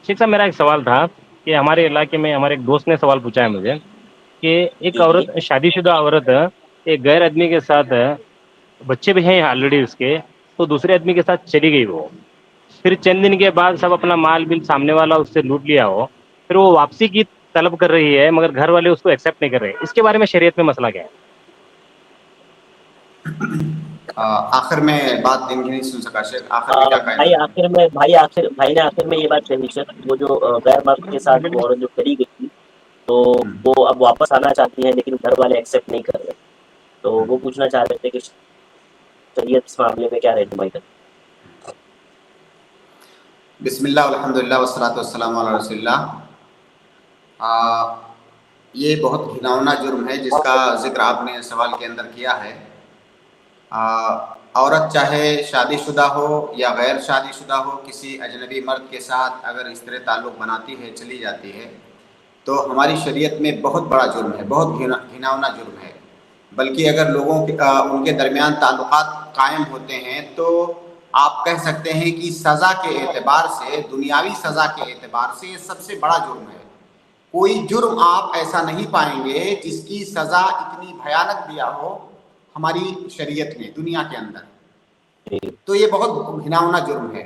شیخ صاحب میرا ایک سوال تھا کہ ہمارے علاقے میں ہمارے ایک دوست نے سوال پوچھا ہے مجھے کہ ایک جی جی عورت شادی شدہ عورت ایک غیر آدمی کے ساتھ بچے بھی ہیں آلریڈی اس کے، تو دوسرے آدمی کے ساتھ چلی گئی وہ، پھر چند دن کے بعد سب اپنا مال بل سامنے والا اس سے لوٹ لیا ہو، پھر وہ واپسی کی طلب کر رہی ہے مگر گھر والے اس کو ایکسیپٹ نہیں کر رہے، اس کے بارے میں شریعت میں مسئلہ کیا ہے؟ آخر میں بات ان کی نہیں سن سکا شیخ، آخر میں کیا کہنا ہے؟ چاہتے بھائی آخر میں یہ بات کہی سر، وہ جو غیر مرد کے ساتھ وہ عورت جو چلی گئی تھی تو ہیں؟ وہ اب واپس آنا چاہتی ہیں لیکن گھر والے ایکسیپٹ نہیں کر رہے، تو وہ پوچھنا چاہ رہے تھے کہ شریعت اس معاملے میں کیا رہنمائی کرتی بسم اللہ الحمد للہ والصلاۃ والسلام علی رسول اللہ۔ یہ بہت گھناؤنا جرم ہے جس کا ذکر آپ نے سوال کے اندر کیا ہے۔ عورت چاہے شادی شدہ ہو یا غیر شادی شدہ ہو، کسی اجنبی مرد کے ساتھ اگر اس طرح تعلق بناتی ہے، چلی جاتی ہے، تو ہماری شریعت میں بہت بڑا جرم ہے، بہت گھناؤنا جرم ہے۔ بلکہ اگر لوگوں کے ان کے درمیان تعلقات قائم ہوتے ہیں تو آپ کہہ سکتے ہیں کہ سزا کے اعتبار سے، دنیاوی سزا کے اعتبار سے یہ سب سے بڑا جرم ہے۔ کوئی جرم آپ ایسا نہیں پائیں گے جس کی سزا اتنی بھیانک دیا ہو ہماری شریعت میں دنیا کے اندر، ہیں؟ تو یہ بہت گھناؤنا جرم ہے۔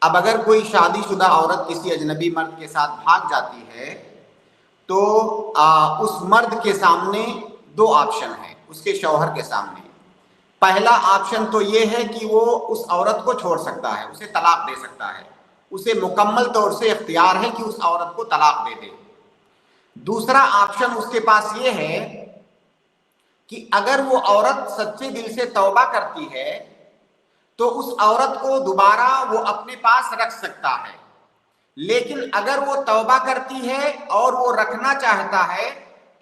اب اگر کوئی شادی شدہ عورت کسی اجنبی مرد کے ساتھ بھاگ جاتی ہے تو اس مرد کے سامنے دو آپشن ہیں، اس کے شوہر کے سامنے۔ پہلا آپشن تو یہ ہے کہ وہ اس عورت کو چھوڑ سکتا ہے، اسے طلاق دے سکتا ہے، اسے مکمل طور سے اختیار ہے کہ اس عورت کو طلاق دے دے۔ دوسرا آپشن اس کے پاس یہ ہے کہ اگر وہ عورت سچے دل سے توبہ کرتی ہے تو اس عورت کو دوبارہ وہ اپنے پاس رکھ سکتا ہے، لیکن اگر وہ توبہ کرتی ہے اور وہ رکھنا چاہتا ہے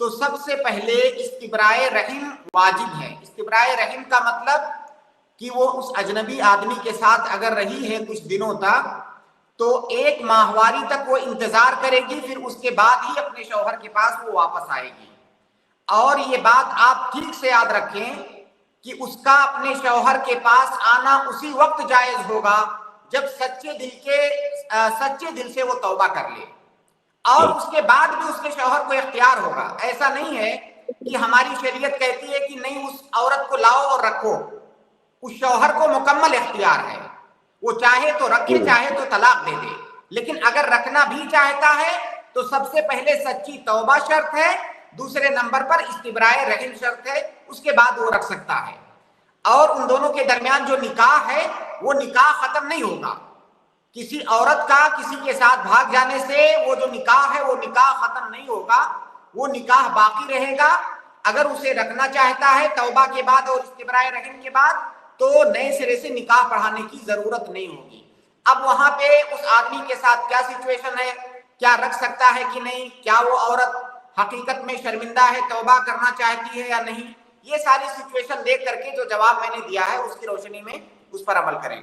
تو سب سے پہلے استبراء رحم واجب ہے۔ استبراء رحم کا مطلب کہ وہ اس اجنبی آدمی کے ساتھ اگر رہی ہے کچھ دنوں تک تو ایک ماہواری تک وہ انتظار کرے گی، پھر اس کے بعد ہی اپنے شوہر کے پاس وہ واپس آئے گی۔ اور یہ بات آپ ٹھیک سے یاد رکھیں کہ اس کا اپنے شوہر کے پاس آنا اسی وقت جائز ہوگا جب سچے دل سے وہ توبہ کر لے، اور اس کے بعد بھی اس کے شوہر کو اختیار ہوگا۔ ایسا نہیں ہے کہ ہماری شریعت کہتی ہے کہ نہیں اس عورت کو لاؤ اور رکھو، اس شوہر کو مکمل اختیار ہے، وہ چاہے تو رکھے چاہے تو طلاق دے دے، لیکن اگر رکھنا بھی چاہتا ہے تو سب سے پہلے سچی توبہ شرط ہے، دوسرے نمبر پر استبراء رحم شرط ہے، اس کے بعد وہ رکھ سکتا ہے۔ اور ان دونوں کے درمیان جو نکاح ہے وہ نکاح ختم نہیں ہوگا۔ کسی عورت کا کسی کے ساتھ بھاگ جانے سے وہ جو نکاح ہے وہ نکاح ختم نہیں ہوگا، وہ نکاح باقی رہے گا۔ اگر اسے رکھنا چاہتا ہے توبہ کے بعد اور استبراء رحم کے بعد تو نئے سرے سے نکاح پڑھانے کی ضرورت نہیں ہوگی۔ اب وہاں پہ اس آدمی کے ساتھ کیا سچویشن ہے، کیا رکھ سکتا ہے کہ نہیں، کیا وہ عورت حقیقت میں شرمندہ ہے، توبہ کرنا چاہتی ہے یا نہیں، یہ ساری سچویشن دیکھ کر کے جو جواب میں نے دیا ہے اس کی روشنی میں اس پر عمل کریں۔